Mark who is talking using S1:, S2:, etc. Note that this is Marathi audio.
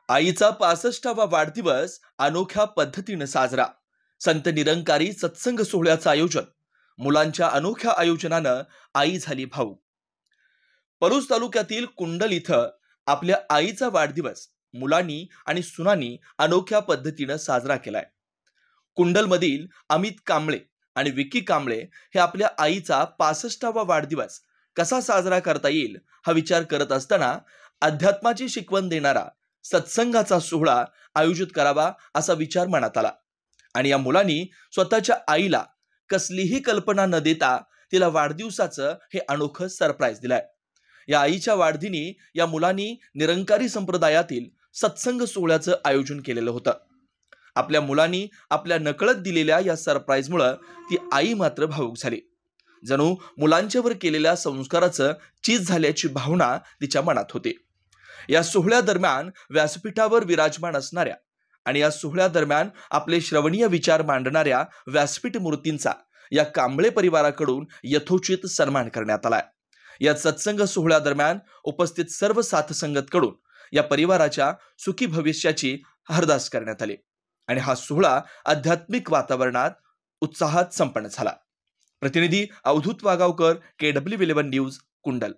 S1: आईचा 65वा वाढदिवस अनोख्या पद्धतीने साजरा. संत निरंकारी सत्संग सोहळ्याचं आयोजन. मुलांच्या अनोख्या आयोजनानं आई झाली भावूक. पलूस तालुक्यातील कुंडल इथं आपल्या आईचा वाढदिवस मुलांनी आणि सुनांनी अनोख्या पद्धतीनं साजरा केलाय. कुंडलमधील अमित कांबळे आणि विकी कांबळे हे आपल्या आईचा 65वा वाढदिवस कसा साजरा करता येईल हा विचार करत असताना अध्यात्माची शिकवण देणारा सत्संगाचा सोहळा आयोजित करावा असा विचार मनात आला आणि या मुलांनी स्वतःच्या आईला कसलीही कल्पना न देता तिला वाढदिवसाचं हे अनोखं सरप्राईज दिलंय. या आईच्या वाढदिनी या मुलांनी निरंकारी संप्रदायातील सत्संग सोहळ्याचं आयोजन केलेलं होतं. आपल्या मुलांनी आपल्या नकळत दिलेल्या या सरप्राईजमुळे ती आई मात्र भावूक झाली. जणू मुलांच्यावर केलेल्या संस्काराचं चीज झाल्याची भावना तिच्या मनात होती. या सोहळ्या दरम्यान व्यासपीठावर विराजमान असणाऱ्या आणि या सोहळ्या दरम्यान आपले श्रवणीय विचार मांडणाऱ्या व्यासपीठ मूर्तींचा या कांबळे परिवाराकडून यथोचित सन्मान करण्यात आलाय. या सत्संग सोहळ्या दरम्यान उपस्थित सर्व साथसंगतकडून या परिवाराच्या सुखी भविष्याची अरदास करण्यात आली आणि हा सोहळा आध्यात्मिक वातावरणात उत्साहात संपन्न झाला. प्रतिनिधी अवधूत वागावकर, KW11 न्यूज, कुंडल.